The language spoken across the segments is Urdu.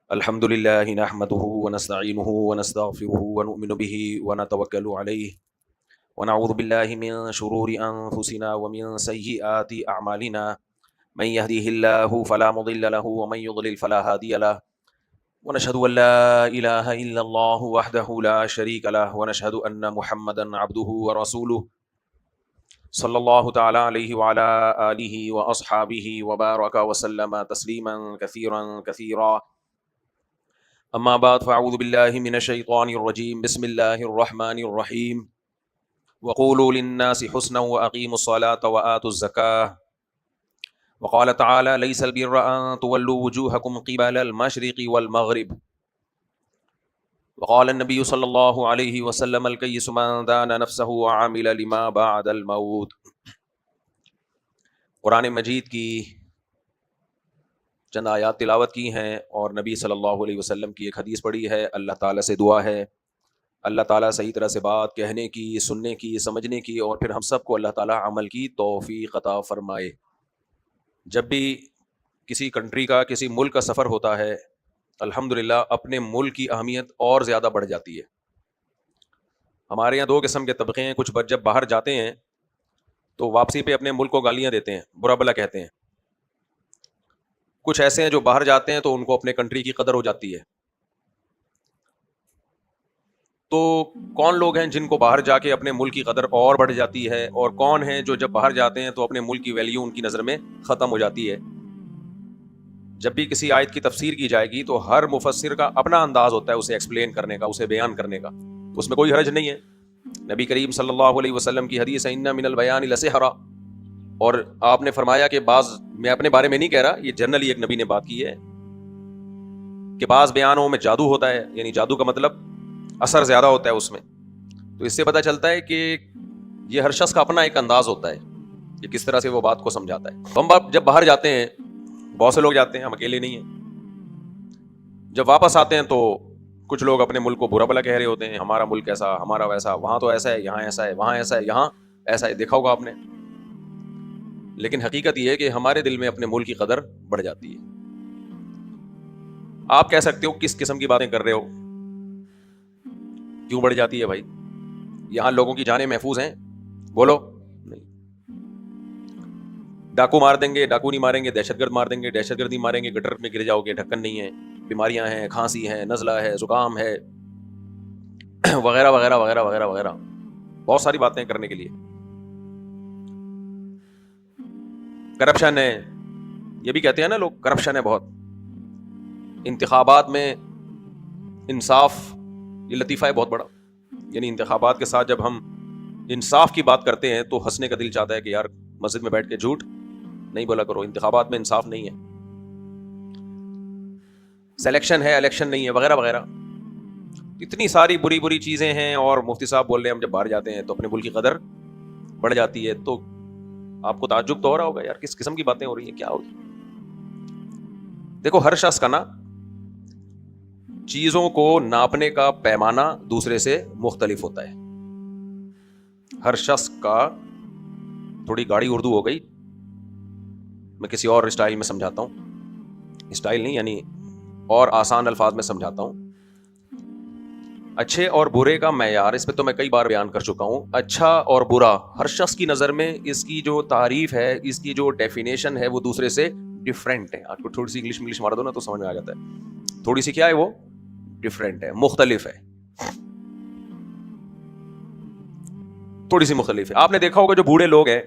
الحمد لله نحمده ونستعينه ونستغفره ونؤمن به ونتوكل عليه ونعوذ بالله من شرور أنفسنا ومن سيئات أعمالنا من يهديه الله فلا مضل له ومن يضلل فلا هادي له ونشهد أن لا إله إلا الله وحده لا شريك له ونشهد أن محمدا عبده ورسوله صلى الله تعالى عليه وعلى آله وأصحابه وبارك وسلم تسليما كثيرا كثيرا اما بعد فاعوذ باللہ من الشیطان الرجیم بسم اللہ الرحمن الرحیم وقولوا للناس حسنا واقیموا الصلاة وآتوا الزکاة وقال تعالی لیس البر ان تولوا وجوہکم قبل المشرق والمغرب وقال النبی صلی اللہ علیہ وسلم الکیس من دان نفسه وعمل لما بعد الموت۔ قرآن مجید کی چند آیات تلاوت کی ہیں اور نبی صلی اللہ علیہ وسلم کی ایک حدیث پڑھی ہے۔ اللہ تعالیٰ سے دعا ہے اللہ تعالیٰ صحیح طرح سے بات کہنے کی، سننے کی، سمجھنے کی، اور پھر ہم سب کو اللہ تعالیٰ عمل کی توفیق عطا فرمائے۔ جب بھی کسی کنٹری کا، کسی ملک کا سفر ہوتا ہے، الحمدللہ اپنے ملک کی اہمیت اور زیادہ بڑھ جاتی ہے۔ ہمارے یہاں دو قسم کے طبقے ہیں، کچھ جب باہر جاتے ہیں تو واپسی پہ اپنے ملک کو گالیاں دیتے ہیں، برا بھلا کہتے ہیں۔ کچھ ایسے ہیں جو باہر جاتے ہیں تو ان کو اپنے کنٹری کی قدر ہو جاتی ہے۔ تو کون لوگ ہیں جن کو باہر جا کے اپنے ملک کی قدر اور بڑھ جاتی ہے، اور کون ہیں جو جب باہر جاتے ہیں تو اپنے ملک کی ویلیو ان کی نظر میں ختم ہو جاتی ہے؟ جب بھی کسی آیت کی تفسیر کی جائے گی تو ہر مفسر کا اپنا انداز ہوتا ہے اسے ایکسپلین کرنے کا، اسے بیان کرنے کا، اس میں کوئی حرج نہیں ہے۔ نبی کریم صلی اللہ علیہ وسلم کی حدیث ہے ان من البیان لسحرا، اور آپ نے فرمایا کہ بعض، میں اپنے بارے میں نہیں کہہ رہا، یہ جنرلی ایک نبی نے بات کی ہے کہ بعض بیانوں میں جادو ہوتا ہے، یعنی جادو کا مطلب اثر زیادہ ہوتا ہے اس میں۔ تو اس سے پتہ چلتا ہے کہ یہ ہر شخص کا اپنا ایک انداز ہوتا ہے کہ کس طرح سے وہ بات کو سمجھاتا ہے۔ ہم جب باہر جاتے ہیں، بہت سے لوگ جاتے ہیں، ہم اکیلے نہیں ہیں، جب واپس آتے ہیں تو کچھ لوگ اپنے ملک کو برا بھلا کہہ رہے ہوتے ہیں، ہمارا ملک ایسا، ہمارا ویسا، وہاں تو ایسا ہے، یہاں ایسا ہے، وہاں ایسا ہے، یہاں ایسا ہے، دیکھا ہوگا آپ نے۔ لیکن حقیقت یہ ہے کہ ہمارے دل میں اپنے ملک کی قدر بڑھ جاتی ہے۔ آپ کہہ سکتے ہو کس قسم کی باتیں کر رہے ہو، کیوں بڑھ جاتی ہے بھائی؟ یہاں لوگوں کی جانیں محفوظ ہیں؟ بولو نہیں۔ ڈاکو مار دیں گے، ڈاکو نہیں ماریں گے، دہشت گرد مار دیں گے، دہشت گرد نہیں ماریں گے، گٹر میں گر جاؤ گے، ڈھکن نہیں ہے، بیماریاں ہیں، کھانسی ہے، نزلہ ہے، زکام ہے، وغیرہ وغیرہ وغیرہ وغیرہ وغیرہ، بہت ساری باتیں کرنے کے لیے۔ کرپشن ہے، یہ بھی کہتے ہیں نا لوگ، کرپشن ہے بہت۔ انتخابات میں انصاف، یہ لطیفہ ہے بہت بڑا، یعنی انتخابات کے ساتھ جب ہم انصاف کی بات کرتے ہیں تو ہنسنے کا دل چاہتا ہے کہ یار مسجد میں بیٹھ کے جھوٹ نہیں بولا کرو، انتخابات میں انصاف نہیں ہے، سلیکشن ہے، الیکشن نہیں ہے، وغیرہ وغیرہ۔ اتنی ساری بری بری چیزیں ہیں، اور مفتی صاحب بول رہے ہیں ہم جب باہر جاتے ہیں تو اپنے ملک کی قدر بڑھ جاتی ہے۔ تو آپ کو تعجب تو ہو رہا ہوگا، یار کس قسم کی باتیں ہو رہی ہیں، کیا ہوگی؟ دیکھو، ہر شخص کا نا چیزوں کو ناپنے کا پیمانہ دوسرے سے مختلف ہوتا ہے۔ ہر شخص کا، تھوڑی گاڑی اردو ہو گئی، میں کسی اور اسٹائل میں سمجھاتا ہوں، اسٹائل نہیں یعنی اور آسان الفاظ میں سمجھاتا ہوں۔ اچھے اور برے کا معیار، اس پہ تو میں کئی بار بیان کر چکا ہوں۔ اچھا اور برا ہر شخص کی نظر میں اس کی جو تعریف ہے، اس کی جو ڈیفینیشن ہے، وہ دوسرے سے ڈفرینٹ ہے۔ آپ کو تھوڑی سی انگلش مار دو نا تو سمجھ میں آ جاتا ہے۔ تھوڑی سی کیا ہے وہ؟ ڈفرینٹ ہے، مختلف ہے، تھوڑی سی مختلف ہے۔ آپ نے دیکھا ہوگا جو بوڑھے لوگ ہیں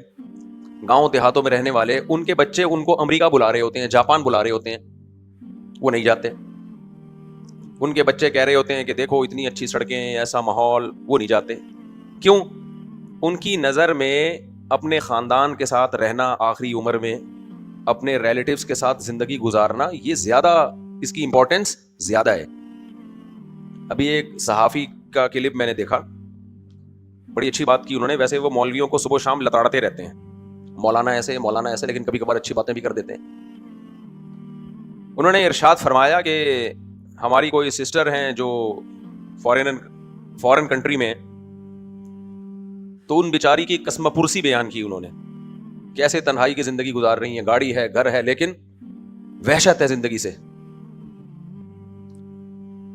گاؤں دیہاتوں میں رہنے والے، ان کے بچے ان کو امریکہ بلا رہے ہوتے ہیں، جاپان بلا رہے ہوتے ہیں، وہ نہیں جاتے۔ ان کے بچے کہہ رہے ہوتے ہیں کہ دیکھو اتنی اچھی سڑکیں، ایسا ماحول، وہ نہیں جاتے۔ کیوں؟ ان کی نظر میں اپنے خاندان کے ساتھ رہنا آخری عمر میں، اپنے ریلیٹیوز کے ساتھ زندگی گزارنا، یہ زیادہ، اس کی امپورٹنس زیادہ ہے۔ ابھی ایک صحافی کا کلپ میں نے دیکھا، بڑی اچھی بات کی انہوں نے۔ ویسے وہ مولویوں کو صبح شام لتاڑتے رہتے ہیں، مولانا ایسے، مولانا ایسے، لیکن کبھی کبھار اچھی باتیں بھی کر دیتے ہیں۔ انہوں نے ارشاد فرمایا کہ ہماری کوئی سسٹر ہیں جو فورن کنٹری میں، تو ان بیچاری کی قسم پرسی بیان کی انہوں نے، کیسے تنہائی کی زندگی گزار رہی ہیں، گاڑی ہے، گھر ہے، لیکن وحشت ہے زندگی سے۔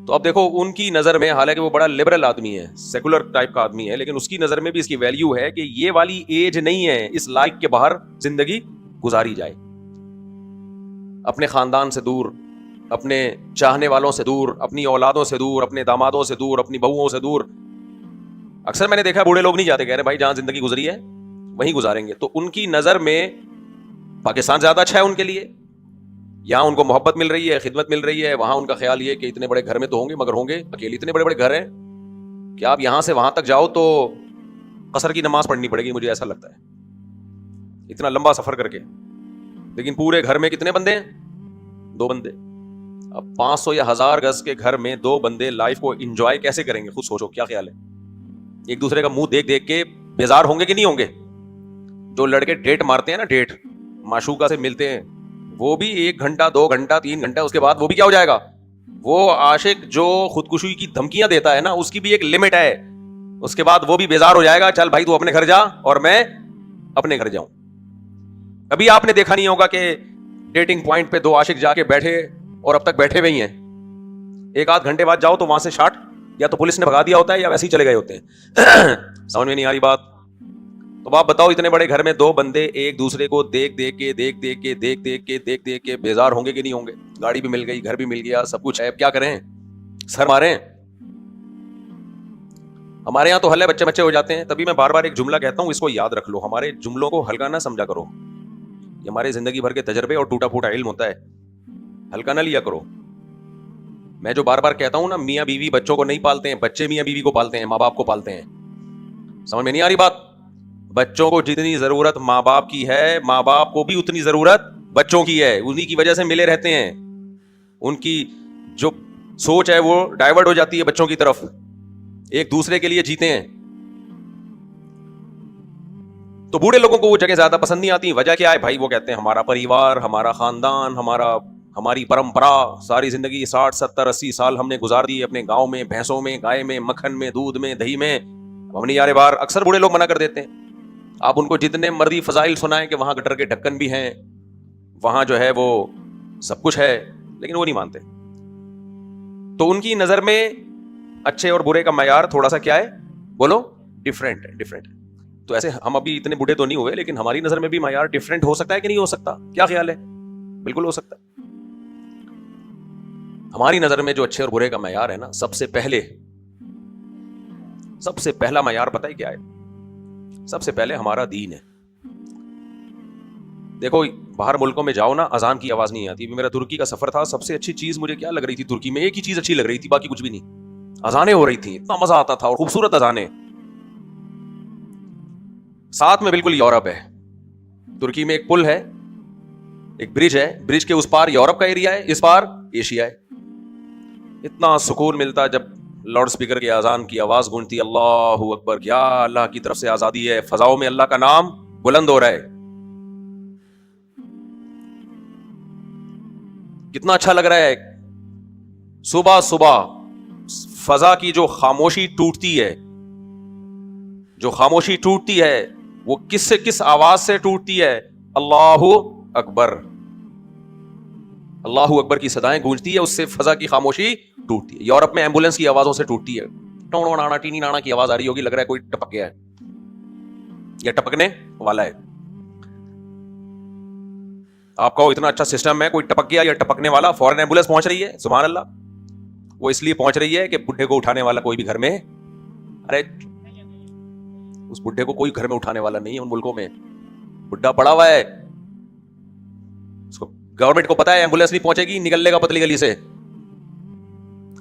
تو اب دیکھو ان کی نظر میں، حالانکہ وہ بڑا لبرل آدمی ہے، سیکولر ٹائپ کا آدمی ہے، لیکن اس کی نظر میں بھی اس کی ویلیو ہے کہ یہ والی ایج نہیں ہے اس لائق کے باہر زندگی گزاری جائے، اپنے خاندان سے دور، اپنے چاہنے والوں سے دور، اپنی اولادوں سے دور، اپنے دامادوں سے دور، اپنی بہوؤں سے دور. اکثر میں نے دیکھا بوڑھے لوگ نہیں جاتے، کہہ رہے بھائی جہاں زندگی گزری ہے وہیں گزاریں گے. تو ان کی نظر میں پاکستان زیادہ اچھا ہے ان کے لیے، یہاں ان کو محبت مل رہی ہے، خدمت مل رہی ہے. وہاں ان کا خیال یہ کہ اتنے بڑے گھر میں تو ہوں گے، مگر ہوں گے اکیلے. اتنے بڑے بڑے گھر ہیں کہ آپ یہاں سے وہاں تک جاؤ تو قصر کی نماز پڑھنی پڑے گی، مجھے ایسا لگتا ہے، اتنا لمبا سفر کر کے. لیکن پورے گھر میں کتنے بندے ہیں؟ 2 بندے. اب 500 یا 1000 گز کے گھر میں 2 بندے لائف کو انجوائے کیسے کریں گے؟ خود سوچو کیا خیال ہے. ایک دوسرے کا منہ دیکھ دیکھ کے بیزار ہوں گے کہ نہیں ہوں گے؟ جو لڑکے ڈیٹ مارتے ہیں نا، ڈیٹ معشوقہ سے ملتے ہیں، وہ بھی 1 گھنٹہ 2 گھنٹہ 3 گھنٹہ، اس کے بعد وہ بھی کیا ہو جائے گا؟ وہ عاشق جو خودکشی کی دھمکیاں دیتا ہے نا، اس کی بھی ایک لمٹ ہے. اس کے بعد وہ بھی بیزار ہو جائے گا، چل بھائی تو اپنے گھر جا اور میں اپنے گھر جاؤں. ابھی آپ نے دیکھا نہیں ہوگا کہ ڈیٹنگ پوائنٹ پہ 2 عاشق جا کے بیٹھے اور اب تک بیٹھے ہوئے ہی ہیں. 1 آدھ گھنٹے بعد جاؤ تو وہاں سے شاٹ یا تو پولیس نے بھگا دیا ہوتا ہے یا ویسے ہی چلے گئے ہوتے ہیں. سمجھ میں نہیں آ رہی بات؟ تو آپ بتاؤ اتنے بڑے گھر میں 2 بندے ایک دوسرے کو دیکھ دیکھ کے بیزار ہوں گے کہ نہیں ہوں گے؟ گاڑی بھی مل گئی، گھر بھی مل گیا، سب کچھ ہے، اب کیا کریں؟ سر ماریں؟ ہمارے یہاں تو ہلے بچے بچے ہو جاتے ہیں. تبھی میں بار بار ایک جملہ کہتا ہوں، اس کو یاد رکھ لو. ہمارے جملوں کو ہلکا نہ سمجھا کرو، یہ ہمارے زندگی بھر کے تجربے اور ٹوٹا پھوٹا علم ہوتا ہے، ہلکا نہ لیا کرو. میں جو بار بار کہتا ہوں نا، میاں بیوی بچوں کو نہیں پالتے ہیں، بچے میاں بیوی کو پالتے ہیں، ماں باپ کو پالتے ہیں. سمجھ میں نہیں آ رہی بات؟ بچوں کو جتنی ضرورت ماں باپ کی ہے، ماں باپ کو بھی اتنی ضرورت بچوں کی ہے. انہی کی وجہ سے ملے رہتے ہیں. ان کی جو سوچ ہے وہ ڈائیورٹ ہو جاتی ہے بچوں کی طرف، ایک دوسرے کے لیے جیتے ہیں. تو بوڑھے لوگوں کو وہ جگہ زیادہ پسند نہیں آتی. وجہ کیا ہے بھائی؟ وہ کہتے ہیں ہمارا پریوار، ہمارا خاندان، ہماری پرمپرا، ساری زندگی 60 70 80 سال ہم نے گزار دی اپنے گاؤں میں، بھینسوں میں، گائے میں، مکھن میں، دودھ میں، دہی میں، ہم نہیں آ رہے باہر. اکثر بوڑھے لوگ منع کر دیتے ہیں. آپ ان کو جتنے مرضی فضائل سنائیں کہ وہاں گٹر کے ڈھکن بھی ہیں، وہاں جو ہے وہ سب کچھ ہے، لیکن وہ نہیں مانتے. تو ان کی نظر میں اچھے اور برے کا معیار تھوڑا سا کیا ہے؟ بولو، ڈفرینٹ ہے. تو ایسے ہم ابھی اتنے بوڑھے تو نہیں ہوئے، لیکن ہماری نظر میں بھی معیار ڈفرینٹ ہو سکتا ہے کہ نہیں ہو سکتا؟ کیا خیال ہے؟ بالکل ہو سکتا ہے. ہماری نظر میں جو اچھے اور برے کا معیار ہے نا، سب سے پہلا معیار پتہ ہے کیا ہے؟ سب سے پہلے ہمارا دین ہے. دیکھو باہر ملکوں میں جاؤ نا، اذان کی آواز نہیں آتی. میرا ترکی کا سفر تھا، سب سے اچھی چیز مجھے کیا لگ رہی تھی ترکی میں؟ ایک ہی چیز اچھی لگ رہی تھی، باقی کچھ بھی نہیں. اذانیں ہو رہی تھیں، اتنا مزہ آتا تھا، اور خوبصورت اذانیں. ساتھ میں بالکل یورپ ہے. ترکی میں ایک پل ہے، ایک برج ہے، برج کے اس پار یورپ کا ایریا ہے، اس پار ایشیا ہے. اتنا سکون ملتا جب لاؤڈ سپیکر کی اذان کی آواز گونجتی، اللہ اکبر، کیا اللہ کی طرف سے آزادی ہے، فضاؤں میں اللہ کا نام بلند ہو رہا ہے. کتنا اچھا لگ رہا ہے. صبح صبح فضا کی جو خاموشی ٹوٹتی ہے، وہ کس سے کس آواز سے ٹوٹتی ہے؟ اللہ اکبر. اللہ اکبر کی صدائیں گونجتی ہے، اس سے فضا کی خاموشی ٹوٹتی ہے. یورپ میں ایمبولینس کی آوازوں سے ٹوٹتی ہے. ٹوڑ نانا ٹینی نانا کی آواز آ رہی ہوگی، لگ رہا ہے کوئی ٹپک گیا ہے یا ٹپکنے والا ہے. آپ کہو اتنا اچھا سسٹم ہے، کوئی ٹپک گیا یا ٹپکنے والا، فوراً ایمبولینس پہنچ رہی ہے. سبحان اللہ. وہ اس لیے پہنچ رہی ہے کہ بڈھے کو اٹھانے والا کوئی بھی گھر میں، ارے اس بڈھے کو کوئی گھر میں اٹھانے والا نہیں ہے ان ملکوں میں. بڈھا پڑا ہوا ہے، اس کو گورنمنٹ کو پتا ہے ایمبولینس نہیں پہنچے گی، نکل لے گا پتلی گلی سے.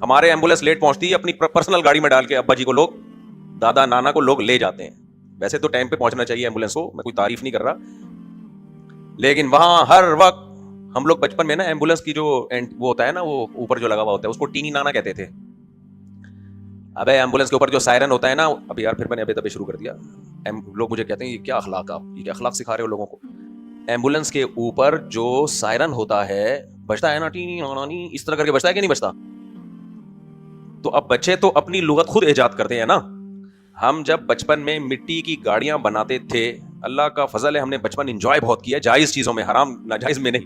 ہمارے ایمبولینس لیٹ پہنچتی ہے، اپنی پرسنل گاڑی میں ڈال کے ابا جی کو لوگ، دادا نانا کو لوگ لے جاتے ہیں. ویسے تو ٹائم پہ پہنچنا چاہیے ایمبولینس کو، میں کوئی تعریف نہیں کر رہا، لیکن وہاں ہر وقت ہم لوگ بچپن میں نا ایمبولینس کی جو وہ ہوتا ہے نا، وہ اوپر جو لگا ہوا ہوتا ہے، اس کو ٹینی نانا کہتے تھے. ابے ایمبولینس کے اوپر جو سائرن ہوتا ہے نا، اب یار پھر میں نے ابھی تبھی شروع کر دیا. لوگ مجھے کہتے ہیں یہ کیا اخلاق، آپ یہ کیا اخلاق سکھا رہے ہو لوگوں کو. ایمبولینس کے اوپر جو سائرن ہوتا ہے، بجتا ہے نا ٹینی نانی، اس طرح کر کے بجتا ہے کہ نہیں بجتا؟ تو اب بچے تو اپنی لغت خود ایجاد کرتے ہیں نا. ہم جب بچپن میں مٹی کی گاڑیاں بناتے تھے، اللہ کا فضل ہے ہم نے بچپن انجوائے بہت کیا، جائز چیزوں میں، حرام ناجائز میں نہیں.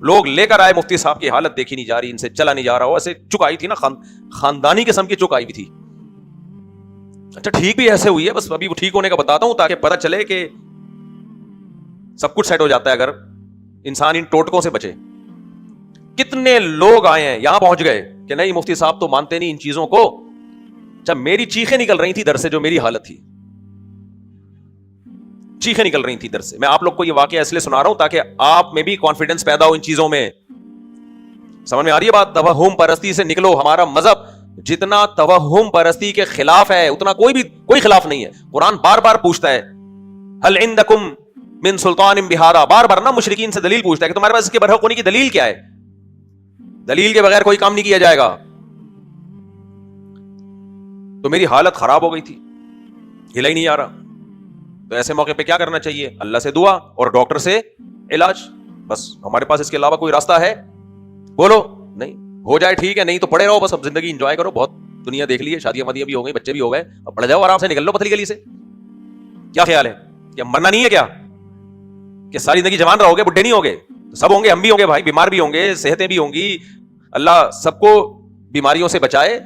لوگ لے کر آئے, مفتی صاحب کی حالت دیکھی نہیں جا رہی, ان سے چلا نہیں جا رہا, ہو ایسے چک آئی تھی نا, خاندانی قسم کی چک آئی بھی تھی. اچھا ٹھیک بھی ایسے ہوئی ہے, بس ابھی وہ ٹھیک ہونے کا بتاتا ہوں تاکہ پتہ چلے کہ سب کچھ سیٹ ہو جاتا ہے اگر انسان ان ٹوٹکوں سے بچے. کتنے لوگ آئے ہیں یہاں پہنچ گئے کہ نہیں مفتی صاحب تو مانتے نہیں ان چیزوں کو. جب میری چیخیں نکل رہی تھی در سے, جو میری حالت تھی, چیخیں نکل رہی تھی در سے. میں آپ لوگ کو یہ واقعہ اس لیے سنا رہا ہوں تاکہ آپ میں بھی کانفیڈنس پیدا ہو ان چیزوں میں. سمجھ میں آ رہی ہے بات؟ توہم پرستی سے نکلو. ہمارا مذہب جتنا توہم پرستی کے خلاف ہے اتنا کوئی خلاف نہیں ہے. قرآن بار بار پوچھتا ہے هل عندکم من سلطان بہذا, بار بار نا مشرکین سے دلیل پوچھتا ہے کہ تمہارے پاس اس کے برحق ہونے کی دلیل کیا ہے. دلیل کے بغیر کوئی کام نہیں کیا جائے گا. تو میری حالت خراب ہو گئی تھی, ہلا ہی نہیں آ رہا. تو ایسے موقع پہ کیا کرنا چاہیے؟ اللہ سے دعا اور ڈاکٹر سے علاج. بس ہمارے پاس اس کے علاوہ کوئی راستہ ہے؟ بولو. نہیں ہو جائے ٹھیک ہے, نہیں تو پڑے رہو, بس اب زندگی انجوائے کرو. بہت دنیا دیکھ لی ہے, شادیاں مدیاں بھی ہو گئی, بچے بھی ہو گئے, اب پڑ جاؤ آرام سے, نکل لو پتلی گلی سے. کیا خیال ہے کہ مرنا نہیں ہے کیا؟ کہ ساری زندگی جوان رہو گے, بڈھے نہیں ہوگے؟ سب ہوں گے, ہم بھی ہوں گے بھائی, بیمار بھی ہوں گے, صحتیں بھی ہوں گی. اللہ سب کو بیماریوں سے بچائے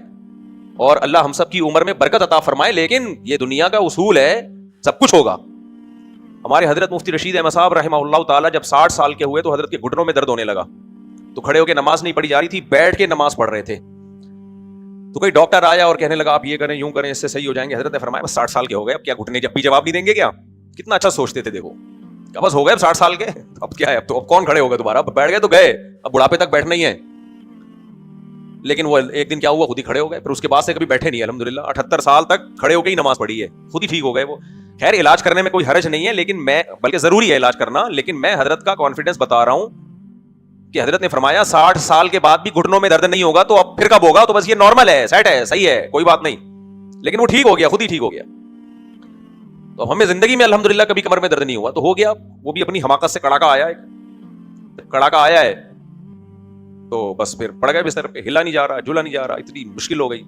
اور اللہ ہم سب کی عمر میں برکت عطا فرمائے. لیکن یہ دنیا کا اصول ہے, سب کچھ ہوگا. ہمارے حضرت مفتی رشید احمد صاحب رحمہ اللہ تعالیٰ جب 60 سال کے ہوئے تو حضرت کے گھٹنوں میں درد ہونے لگا, تو کھڑے ہو کے نماز نہیں پڑھی جا رہی تھی, بیٹھ کے نماز پڑھ رہے تھے. تو کوئی ڈاکٹر آیا اور کہنے لگا آپ یہ کریں, یوں کریں, اس سے صحیح ہو جائیں گے. حضرت نے فرمایا بس 60 سال کے ہو گئے, اب کیا گھٹنے جب بھی جواب نہیں دیں گے کیا؟ کتنا اچھا سوچتے تھے, دیکھو بس ہو گئے اب 60 سال کے, اب کیا ہے, اب تو اب کون کھڑے ہو گئے دوبارہ, اب بیٹھ گئے تو گئے, اب بڑھاپے تک بیٹھنا ہی ہے. لیکن وہ ایک دن کیا ہوا, خود ہی کھڑے ہو گئے. پھر اس کے بعد سے کبھی بیٹھے نہیں, الحمدللہ 78 سال تک کھڑے ہو کے ہی نماز پڑھی ہے, خود ہی ٹھیک ہو گئے وہ. خیر علاج کرنے میں کوئی حرج نہیں ہے, لیکن میں بلکہ ضروری ہے علاج کرنا, لیکن میں حضرت کا کانفیڈنس بتا رہا ہوں کہ حضرت نے فرمایا 60 سال کے بعد بھی گھٹنوں میں درد نہیں ہوگا, تو اب پھر کب ہوگا؟ تو بس یہ نارمل ہے, سیٹ ہے, صحیح ہے, کوئی بات نہیں. لیکن وہ ٹھیک ہو گیا, خود ہی ٹھیک ہو گیا. تو ہمیں زندگی میں الحمدللہ کبھی کمر میں درد نہیں ہوا, تو ہو گیا. وہ بھی اپنی حماقت سے کڑاکا آیا ہے, کڑاکا آیا ہے, تو بس پھر پڑ گئے بستر پہ, ہلا نہیں جا رہا, جھولا نہیں جا رہا, اتنی مشکل ہو گئی.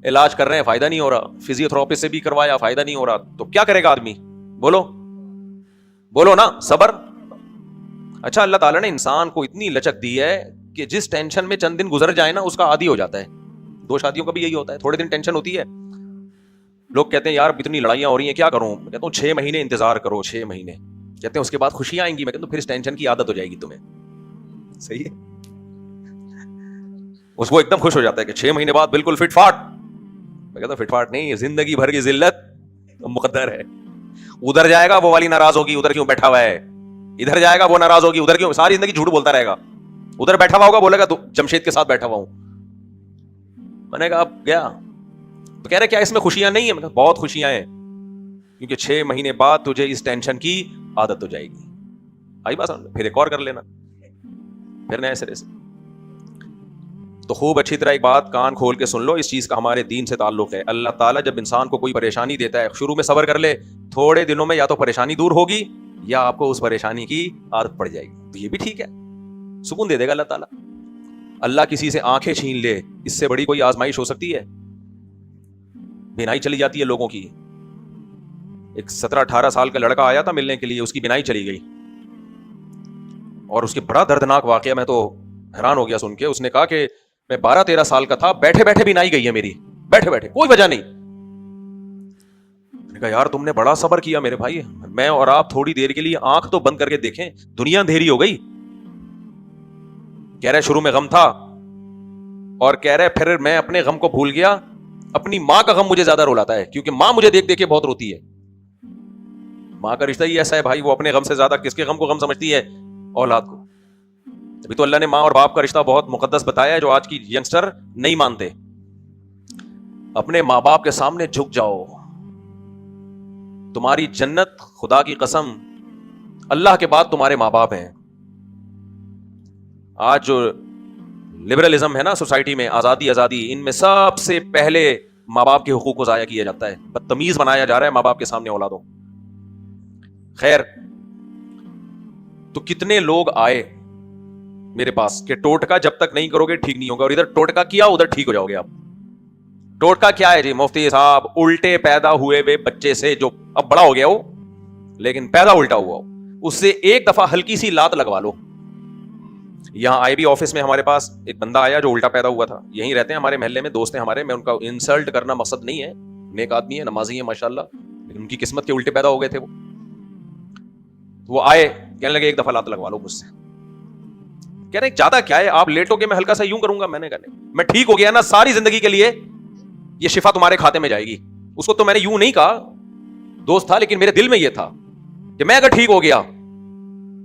علاج کر رہے ہیں, فائدہ نہیں ہو رہا, فزیو تھراپسٹ سے بھی کروایا, فائدہ نہیں ہو رہا. تو کیا کرے گا آدمی؟ بولو نا, صبر. اچھا اللہ تعالیٰ نے انسان کو اتنی لچک دی ہے کہ جس ٹینشن میں چند دن گزر جائے نا اس کا عادی ہو جاتا ہے. 2 شادیوں کا بھی یہی ہوتا ہے, تھوڑے دن ٹینشن ہوتی ہے, لوگ کہتے ہیں یار اتنی لڑائیاں ہو رہی ہیں کیا کروں, میں کہتا ہوں 6 مہینے انتظار کرو, 6 مہینے. کہتے ہیں اس کے بعد خوشیاں آئیں گی, میں کہتا ہوں پھر اس ٹینشن کی عادت ہو جائے گی تمہیں. صحیح ہے, اس کو ایک دم خوش ہو جاتا ہے کہ 6 مہینے بعد بالکل فٹ فاٹ. میں کہتا ہوں فٹ فاٹ نہیں, زندگی بھر کی ذلت مقدر ہے. ادھر جائے گا وہ والی ناراض ہوگی, ادھر کیوں بیٹھا ہوا ہے, ادھر جائے گا وہ ناراض ہوگی, ادھر کیوں, ساری زندگی جھوٹ بولتا رہے گا. ادھر بیٹھا ہوا ہوگا, بولے گا تو جمشید کے ساتھ بیٹھا ہوا ہوں. میں نے کہا اب گیا, تو کہہ رہے کیا اس میں خوشیاں نہیں ہیں؟ بہت خوشیاں ہیں, کیونکہ 6 مہینے بعد تجھے اس ٹینشن کی عادت ہو جائے گی. آئی بات, پھر ایک اور کر لینا, پھر نئے سرے سے. تو خوب اچھی طرح ایک بات کان کھول کے سن لو, اس چیز کا ہمارے دین سے تعلق ہے. اللہ تعالیٰ جب انسان کو کوئی پریشانی دیتا ہے, شروع میں صبر کر لے, تھوڑے دنوں میں یا تو پریشانی دور ہوگی یا آپ کو اس پریشانی کی عادت پڑ جائے گی. تو یہ بھی ٹھیک ہے, سکون دے دے گا اللہ تعالیٰ. اللہ کسی سے آنکھیں چھین لے, اس سے بڑی کوئی آزمائش ہو سکتی ہے؟ بینائی چلی جاتی ہے لوگوں کی. ایک 17-18 سال کا لڑکا آیا تھا ملنے کے لیے, اس کی بینائی چلی گئی, اور اس کے بڑا دردناک واقعہ, میں تو حیران ہو گیا سن کے. اس نے کہا کہ میں 12-13 سال کا تھا, بیٹھے بیٹھے بینائی گئی ہے میری, بیٹھے بیٹھے, کوئی وجہ نہیں. میں نے کہا یار تم نے بڑا صبر کیا میرے بھائی, میں اور آپ تھوڑی دیر کے لیے آنکھ تو بند کر کے دیکھیں, دنیا اندھیری ہو گئی. کہہ رہے شروع میں غم تھا, اور کہہ رہے پھر میں اپنے غم کو بھول گیا. اپنی ماں کا غم مجھے زیادہ رلاتا ہے, کیونکہ ماں مجھے دیکھ دیکھ کے بہت روتی ہے. ماں کا رشتہ ہی ایسا ہے بھائی, وہ اپنے غم سے زیادہ کس کے غم کو غم سمجھتی ہے؟ اولاد کو. ابھی تو اللہ نے ماں اور باپ کا رشتہ بہت مقدس بتایا ہے, جو آج کی ینگسٹر نہیں مانتے. اپنے ماں باپ کے سامنے جھک جاؤ, تمہاری جنت خدا کی قسم اللہ کے بعد تمہارے ماں باپ ہیں. آج جو لبرلزم ہے نا سوسائٹی میں, آزادی, ان میں سب سے پہلے ماں باپ کے حقوق کو ضائع کیا جاتا ہے, بدتمیز بنایا جا رہا ہے ماں باپ کے سامنے اولادوں. خیر, تو کتنے لوگ آئے میرے پاس کہ ٹوٹکا جب تک نہیں کرو گے ٹھیک نہیں ہوگا, اور ادھر ٹوٹکا کیا ادھر ٹھیک ہو جاؤ گے آپ. ٹوٹکا کیا ہے جی مفتی صاحب؟ الٹے پیدا ہوئے بچے سے, جو اب بڑا ہو گیا ہو لیکن پیدا الٹا ہوا ہو, اس سے ایک دفعہ ہلکی سی لات لگوا لو. یہاں آئی بی آفس میں ہمارے پاس ایک بندہ آیا جو الٹا پیدا ہوا تھا, یہیں رہتے ہیں ہمارے محلے میں, دوست ہیں ہمارے, میں ان کا انسلٹ کرنا مقصد نہیں ہے, نیک آدمی ہے, نمازی ہے ماشاءاللہ, لیکن ان کی قسمت کے الٹے پیدا ہو گئے تھے. وہ آئے, کہنے لگے ایک دفعہ لات لگوا لو مجھ سے. کہہ رہے زیادہ کیا ہے, آپ لیٹو کہ میں ہلکا سا یوں کروں گا. میں نے کہا میں ٹھیک ہو گیا نا, ساری زندگی کے لیے یہ شفا تمہارے کھاتے میں جائے گی. اس کو تو میں نے یوں نہیں کہا, دوست تھا, لیکن میرے دل میں یہ تھا کہ میں اگر ٹھیک ہو گیا,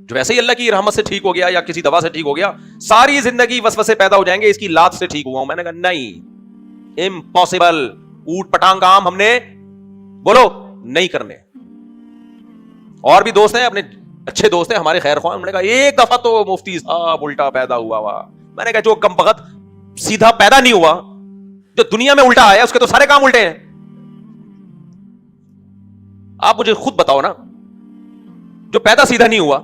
جو ویسے ہی اللہ کی رحمت سے ٹھیک ہو گیا یا کسی دوا سے ٹھیک ہو گیا, ساری زندگی وسوسے پیدا ہو جائیں گے, اس کی لات سے ٹھیک ہوا ہوں. میں نے کہا نہیں, امپاسبل, اوٹ پٹانگ کام ہم نے بولو نہیں کرنے. اور بھی دوست ہیں, اپنے اچھے دوست ہیں ہمارے خیر خواہ, ہم نے کہا ایک دفعہ تو مفتی صاحب الٹا پیدا ہوا ہوا. میں نے کہا جو کم بخت سیدھا پیدا نہیں ہوا, جو دنیا میں الٹا آیا اس کے تو سارے کام الٹے ہیں. آپ مجھے خود بتاؤ نا, جو پیدا سیدھا نہیں ہوا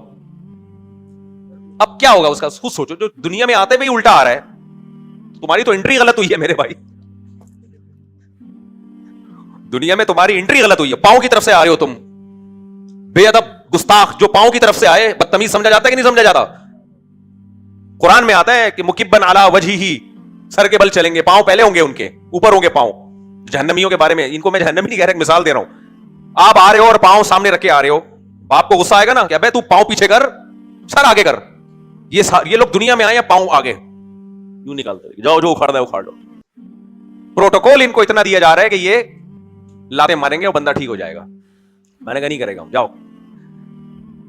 اب کیا ہوگا اس کا, خود سوچو. جو دنیا میں آتے ہوئے الٹا آ رہا ہے, تمہاری تو انٹری غلط ہوئی ہے میرے بھائی, دنیا میں تمہاری انٹری غلط ہوئی ہے. پاؤں کی طرف سے آ رہے ہو تم, بے ادب گستاخ, جو پاؤں کی طرف سے آئے بدتمیز سمجھا جاتا ہے کہ نہیں سمجھا جاتا؟ قرآن میں آتا ہے کہ مکبن علی وجہہ, سر کے بل چلیں گے, پاؤں پہلے ہوں گے ان کے, اوپر ہوں گے پاؤں. جہنمیوں کے بارے میں, ان کو میں جہنمی نہیں کہہ رہا, ایک مثال دے رہا ہوں. آپ آ رہے ہو اور پاؤں سامنے رکھ کے آ رہے ہو, باپ کو غصہ آئے گا نا کہ ابے تو پاؤں پیچھے کر, سر آگے کر. یہ لوگ دنیا میں آئے ہیں پاؤں آگے, یوں نکالتے جاؤ, جو اکھاڑنا ہے اکھاڑ لو. پروٹوکول ان کو اتنا دیا جا رہا ہے کہ یہ لاتیں ماریں گے اور بندہ ٹھیک ہو جائے گا. میں نے کہا نہیں کرے گا, جاؤ.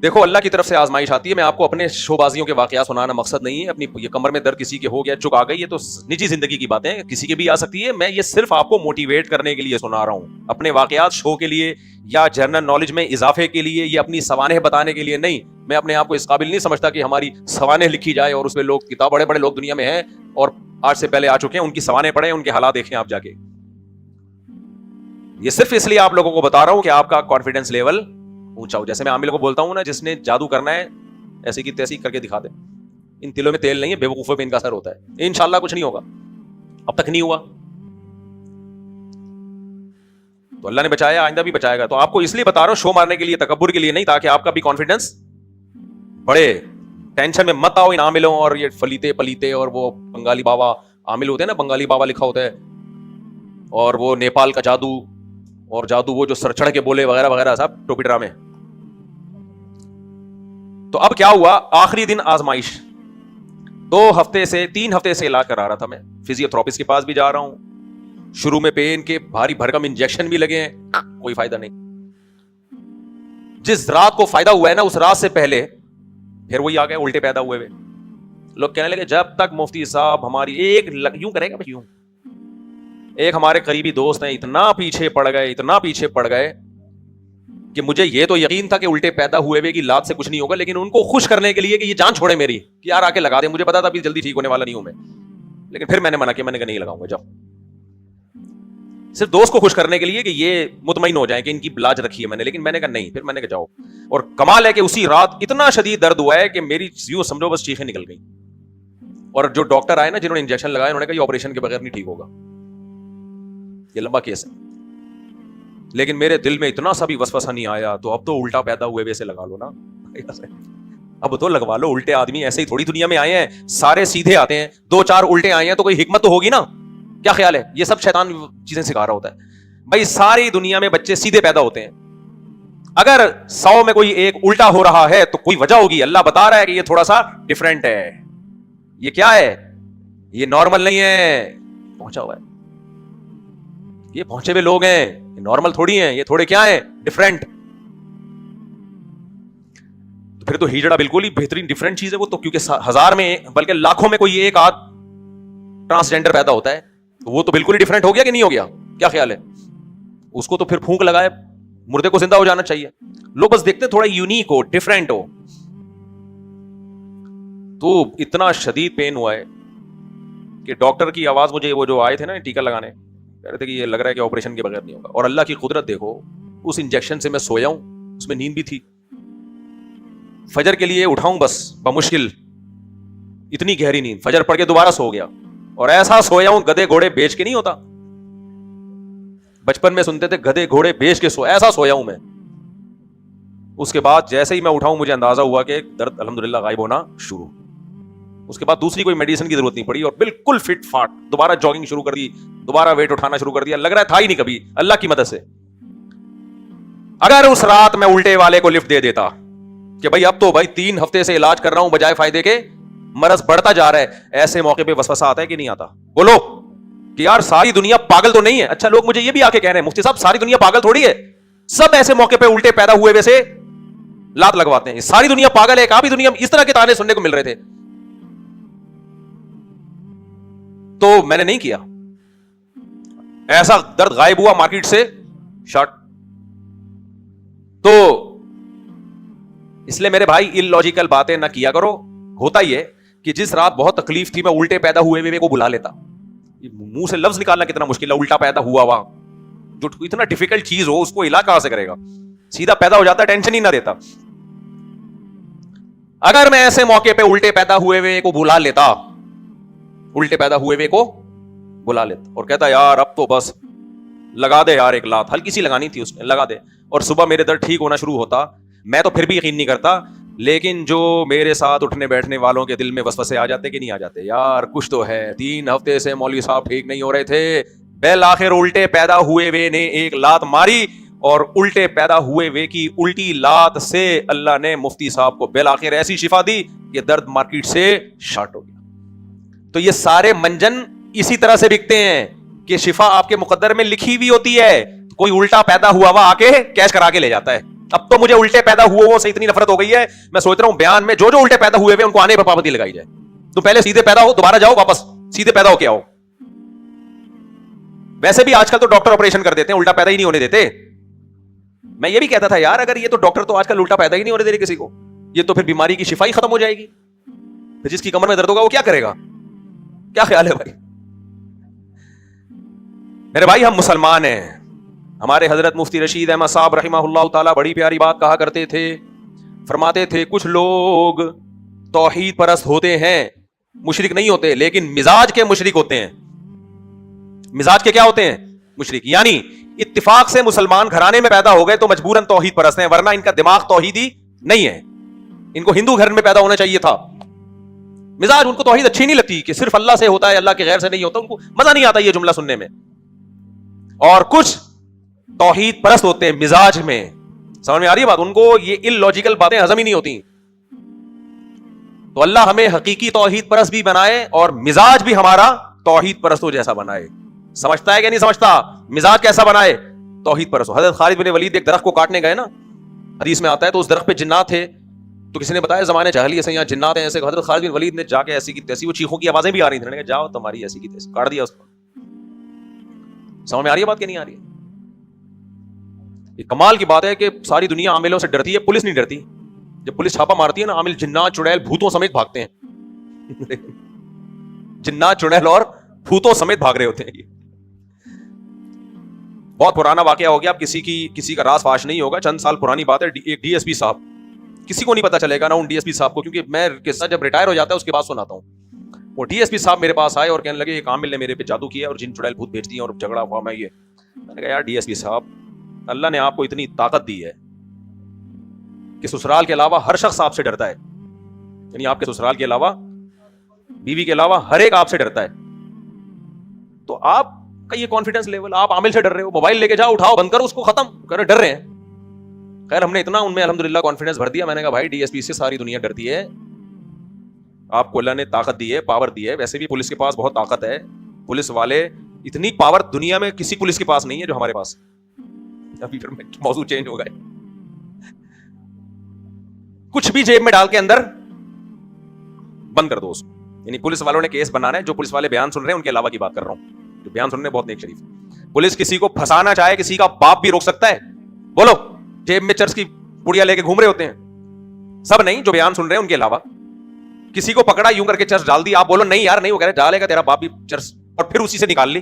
دیکھو اللہ کی طرف سے آزمائش آتی ہے. میں آپ کو اپنے شو بازیوں کے واقعات سنانا مقصد نہیں ہے. اپنی یہ کمر میں درد کسی کے ہو گیا, چک آ گئی, یہ تو نجی زندگی کی باتیں, کسی کے بھی آ سکتی ہے. میں یہ صرف آپ کو موٹیویٹ کرنے کے لیے سنا رہا ہوں, اپنے واقعات شو کے لیے یا جنرل نالج میں اضافے کے لیے یا اپنی سوانح بتانے کے لیے نہیں. میں اپنے آپ کو اس قابل نہیں سمجھتا کہ ہماری سوانح لکھی جائے اور اس میں لوگ کتاب, بڑے بڑے لوگ دنیا میں ہیں اور آج سے پہلے آ چکے ہیں, ان کی سوانح پڑھیں, ان کے حالات دیکھیں آپ جا کے. یہ صرف اس لیے آپ لوگوں کو بتا رہا ہوں کہ آپ کا کانفیڈنس لیول اونچا ہو. جیسے میں عامل کو بولتا ہوں نا, جس نے جادو کرنا ہے ایسی کی تیسی کر کے دکھا دے. ان تلوں میں تیل نہیں ہے, بے وقوفوں پہ ان کا اثر ہوتا ہے. انشاءاللہ کچھ نہیں ہوگا, اب تک نہیں ہوا تو اللہ نے بچایا, آئندہ بھی بچائے گا. تو آپ کو اس لیے بتا رہا ہوں, شو مارنے کے لیے, تکبر کے لیے نہیں, تاکہ آپ کا بھی کانفیڈنس بڑھے. ٹینشن میں مت آؤ ان عاملوں اور یہ فلیتے پلیتے اور وہ بنگالی بابا عامل ہوتے ہیں نا, بنگالی بابا لکھا ہوتا ہے, اور وہ نیپال کا جادو, اور جادو وہ جو سر چڑھ کے بولے وغیرہ وغیرہ, صاحب ٹوپی ڈرامے. تو اب کیا ہوا, آخری دن آزمائش, 3 ہفتے سے علاج کرا رہا تھا میں, فزیوتھراپسٹ کے پاس بھی جا رہا ہوں. شروع میں پین کے بھاری بھرکم انجیکشن بھی لگے ہیں, کوئی فائدہ نہیں. جس رات کو فائدہ ہوا ہے نا, اس رات سے پہلے پھر وہی آ گئے الٹے پیدا ہوئے ہوئے. لوگ کہنے لگے جب تک مفتی صاحب ہماری یوں کرے گا یوں. ایک ہمارے قریبی دوست ہیں, اتنا پیچھے پڑ گئے کہ مجھے یہ تو یقین تھا کہ الٹے پیدا ہوئے ہوئے کی لات سے کچھ نہیں ہوگا, لیکن ان کو خوش کرنے کے لیے کہ یہ جان چھوڑے میری, کہ یار آ کے لگا دے, مجھے پتا تھا ابھی جلدی ٹھیک ہونے والا نہیں ہوں میں, لیکن پھر میں نے منع کیا, میں نے کہا نہیں لگاؤں گا. جاؤ, صرف دوست کو خوش کرنے کے لیے کہ یہ مطمئن ہو جائیں کہ ان کی لاج رکھی ہے میں نے, لیکن میں نے کہا نہیں. پھر میں نے کہا جاؤ. اور کمال ہے کہ اسی رات اتنا شدید درد ہوا ہے کہ میری یوں سمجھو بس چیخیں نکل گئی. اور جو ڈاکٹر آئے نا, جنہوں نے انجیکشن لگایا, انہوں نے کہا یہ آپریشن کے بغیر نہیں ٹھیک ہوگا, یہ لمبا کیس ہے. لیکن میرے دل میں اتنا سا بھی وسوسہ نہیں آیا, تو اب تو الٹا پیدا ہوئے ویسے لگا لو نا, اب تو لگوا لو. الٹے آدمی ایسے ہی تھوڑی دنیا میں آئے ہیں, سارے سیدھے آتے ہیں, 2-4 الٹے آئے ہیں تو کوئی حکمت تو ہوگی نا. کیا خیال ہے, یہ سب شیطان چیزیں سکھا رہا ہوتا ہے بھائی. ساری دنیا میں بچے سیدھے پیدا ہوتے ہیں, اگر 100 میں کوئی ایک الٹا ہو رہا ہے تو کوئی وجہ ہوگی. اللہ بتا رہا ہے کہ یہ تھوڑا سا ڈفرینٹ ہے. یہ کیا ہے, یہ نارمل نہیں ہے, پہنچا ہوا ہے. یہ پہنچے ہوئے لوگ ہیں, یہ نارمل تھوڑی ہیں, یہ تھوڑے کیا ہیں, ڈفرینٹ. تو پھر تو ہجڑا بالکل ہی بہترین ڈفرینٹ چیز ہے وہ تو, کیونکہ 1000 میں بلکہ لاکھوں میں کوئی ایک آدھ ٹرانسجینڈر پیدا ہوتا ہے, تو وہ تو بالکل ہی ڈفرینٹ ہو گیا کہ نہیں ہو گیا. کیا خیال ہے, اس کو تو پھر پھونک لگائے, مردے کو زندہ ہو جانا چاہیے. لوگ بس دیکھتے تھوڑا یونیک ہو, ڈفرینٹ ہو. تو اتنا شدید پین ہوا ہے کہ ڈاکٹر کی آواز مجھے, وہ جو آئے تھے نا ٹیکا لگانے, کہہ رہے تھے کہ یہ لگ رہا ہے کہ آپریشن کے بغیر نہیں ہوگا. اور اللہ کی قدرت دیکھو, اس انجیکشن سے میں سویا ہوں, اس میں نیند بھی تھی. فجر کے لیے اٹھاؤں بس بمشکل, اتنی گہری نیند, فجر پڑھ کے دوبارہ سو گیا. اور ایسا سویا ہوں, گدھے گھوڑے بیچ کے نہیں ہوتا, بچپن میں سنتے تھے گدھے گھوڑے بیچ کے ایسا سویا ہوں میں. اس کے بعد جیسے ہی میں اٹھاؤں مجھے اندازہ ہوا کہ درد الحمدللہ غائب ہونا شروع. اس کے بعد دوسری کوئی میڈیسن کی ضرورت نہیں پڑی اور بالکل فٹ فاٹ دوبارہ جاگنگ شروع کر دی, دوبارہ ویٹ اٹھانا شروع کر دیا. لگ رہا تھا ہی نہیں کبھی, اللہ کی مدد سے. اگر اس رات میں الٹے والے کو لفٹ دے دیتا کہ بھائی اب تو بھائی 3 ہفتے سے علاج کر رہا ہوں بجائے فائدے کے مرض بڑھتا جا رہا ہے, ایسے موقع پہ وسوسہ آتا ہے کہ نہیں آتا؟ بولو کہ یار ساری دنیا پاگل تو نہیں ہے. اچھا لوگ مجھے یہ بھی آ کے کہہ رہے ہیں مفتی صاحب ساری دنیا پاگل تھوڑی ہے, سب ایسے موقع پہ الٹے پیدا ہوئے ویسے لات لگواتے ہیں. ساری دنیا پاگل ہے, ایک آدھی دنیا اس طرح کے تانے سننے کو مل رہے تھے. تو میں نے نہیں کیا, ایسا درد غائب ہوا مارکیٹ سے شارٹ. تو اس لیے میرے بھائی ان لاجیکل باتیں نہ کیا کرو. ہوتا ہی ہے کہ جس رات بہت تکلیف تھی میں الٹے پیدا ہوئے ہوئے کو بلا لیتا. منہ سے لفظ نکالنا کتنا مشکل ہے, الٹا پیدا ہوا ہوا, جو اتنا ڈیفیکلٹ چیز ہو اس کو ہلا کہاں سے کرے گا, سیدھا پیدا ہو جاتا, ٹینشن ہی نہ دیتا. اگر میں ایسے موقع پہ الٹے پیدا ہوئے ہوئے کو بلا لیتا, الٹے پیدا ہوئے ہوئے کو بلا لیتا اور کہتا یار اب تو بس لگا دے یار ایک لات, ہلکی سی لگانی تھی اس نے, لگا دے, اور صبح میرے درد ٹھیک ہونا شروع ہوتا, میں تو پھر بھی یقین نہیں کرتا. لیکن جو میرے ساتھ اٹھنے بیٹھنے والوں کے دل میں وسوسے آ جاتے کہ نہیں آ جاتے, یار کچھ تو ہے, 3 ہفتے سے مولوی صاحب ٹھیک نہیں ہو رہے تھے, بالآخر الٹے پیدا ہوئے ہوئے نے ایک لات ماری, اور الٹے پیدا ہوئے ہوئے کی الٹی لات سے اللہ نے مفتی صاحب کو بالآخر ایسی شفا دی کہ درد مارکیٹ سے شارٹ ہو گیا. تو یہ سارے منجن اسی طرح سے بکتے ہیں کہ شفا آپ کے مقدر میں لکھی ہوئی ہوتی ہے, کوئی الٹا پیدا ہوا ہوا آ کے کیش کرا کے لے جاتا ہے. اب تو مجھے الٹے پیدا ہوئے سے اتنی نفرت ہو گئی ہے, میں سوچ رہا ہوں بیان میں جو الٹے پیدا ہوئے ان کو آنے پر پابندی لگائی جائے. تو پہلے سیدھے پیدا ہو, دوبارہ جاؤ واپس سیدھے پیدا ہو کے آؤ. ویسے بھی آج کل تو ڈاکٹر آپریشن کر دیتے ہیں, الٹا پیدا ہی نہیں ہونے دیتے. میں یہ بھی کہتا تھا یار اگر یہ تو ڈاکٹر تو آج کل الٹا پیدا ہی نہیں ہونے دے رہے کسی کو, یہ تو پھر بیماری کی شفا ہی ختم ہو جائے گی. پھر جس کی کمر میں درد ہوگا وہ کیا کرے گا؟ کیا خیال ہے بھائی؟ میرے بھائی ہم مسلمان ہیں. ہمارے حضرت مفتی رشید احمد صاحب رحمہ اللہ تعالی بڑی پیاری بات کہا کرتے تھے, فرماتے تھے کچھ لوگ توحید پرست ہوتے ہیں, مشرک نہیں ہوتے, لیکن مزاج کے مشرک ہوتے ہیں. مزاج کے کیا ہوتے ہیں؟ مشرک. یعنی اتفاق سے مسلمان گھرانے میں پیدا ہو گئے تو مجبوراً توحید پرست ہیں, ورنہ ان کا دماغ توحیدی نہیں ہے. ان کو ہندو گھر میں پیدا ہونا چاہیے تھا. مزاج ان کو توحید اچھی نہیں لگتی کہ صرف اللہ سے ہوتا ہے, اللہ کے غیر سے نہیں ہوتا, ان کو مزہ نہیں آتا یہ جملہ سننے میں. اور کچھ توحید پرست ہوتے ہیں مزاج میں, سمجھ میں آ رہی ہے بات, ان کو یہ ان لاجیکل باتیں ہضم ہی نہیں ہوتی. تو اللہ ہمیں حقیقی توحید پرست بھی بنائے اور مزاج بھی ہمارا توحید پرستوں جیسا بنائے. سمجھتا ہے کہ نہیں سمجھتا؟ مزاج کیسا بنائے؟ توحید پرست. حضرت خالد بن ولید ایک درخت کو کاٹنے گئے نا, حدیث میں آتا ہے, تو اس درخت پہ جنات تھے. تو کسی نے بتایا زمانے جاہلیت سے یہاں جنات ہیں ایسے. حضرت خالد بن ولید نے جا کے ایسی کی تیسی, وہ چیخوں کی آوازیں بھی آ رہی تھیں, جاؤ تمہاری ایسی کی تیسی, کاٹ دیا اس کو. سمجھ میں آ رہی ہے بات کہ نہیں آ رہی ہے؟ یہ کمال کی بات ہے کہ ساری دنیا عاملوں سے ڈرتی ہے, پولیس نہیں ڈرتی. جب پولیس چھاپا مارتی ہے نا, عامل جنات چڑیل بھوتوں سمیت بھاگتے ہیں. جنات چڑیل اور بھوتوں سمیت بھاگ رہے ہوتے ہیں. یہ بہت پرانا واقعہ ہو گیا, اب کسی کا راز فاش نہیں ہوگا, چند سال پرانی بات ہے. ایک ڈی ایس پی صاحب, کسی کو نہیں پتا چلے گا نا ان ڈی ایس پی صاحب کو, کیونکہ میں قصہ جب ریٹائر ہو جاتا ہے اس کے بعد سناتا ہوں. وہ ڈی ایس پی صاحب میرے پاس آئے اور کہنے لگے ایک عامل نے میرے پہ جادو کیا اور جن چڑیل بھوت بھیج دیے اور جھگڑا ہوا. میں نے کہا یار ڈی ایس پی صاحب, اللہ نے آپ کو اتنی طاقت دی ہے کہ سسرال کے علاوہ ہر شخص آپ سے ڈرتا ہے. یعنی آپ کے سسرال کے علاوہ, بیوی کے علاوہ ہر ایک آپ سے ڈرتا ہے. تو آپ کا یہ کانفیڈنس لیول, آپ عامل سے ڈر رہے ہو, موبائل لے کے جاؤ, اٹھاؤ, بند کرو اس کو, ختم کرو, ڈر رہے ہیں. خیر ہم نے اتنا ان میں الحمدللہ کانفیڈنس بھر دیا. میں نے کہا بھائی ڈی ایس پی سے ساری دنیا ڈرتی ہے, آپ کو اللہ نے طاقت دی ہے, پاور دی ہے. ویسے بھی پولیس کے پاس بہت طاقت ہے, پولیس والے اتنی پاور دنیا میں کسی پولیس کے پاس نہیں ہے جو ہمارے پاس. ابھی پھر موضوع چینج ہو گئے. کچھ بھی جیب میں ڈال کے اندر بند کر دو اس کو. یعنی پولیس والوں نے کیس بنانا ہے, جو پولیس والے بیان سن رہے ہیں ان کے علاوہ کی بات کر رہا ہوں, جو بیان سن رہے ہیں بہت نیک شریف. پولیس کسی کو پھنسانا چاہے, کسی کا باپ بھی روک سکتا ہے. بولو, جیب میں چرس کی پڑیا لے کے گھوم رہے ہوتے ہیں, سب نہیں, جو بیان سن رہے ہیں ان کے علاوہ. کسی کو پکڑا یوں کر کے چرس ڈال دی, آپ بولو نہیں یار نہیں, وہ کہہ رہے ڈالے گا تیرا باپ بھی چرس, اور پھر اسی سے نکال لی.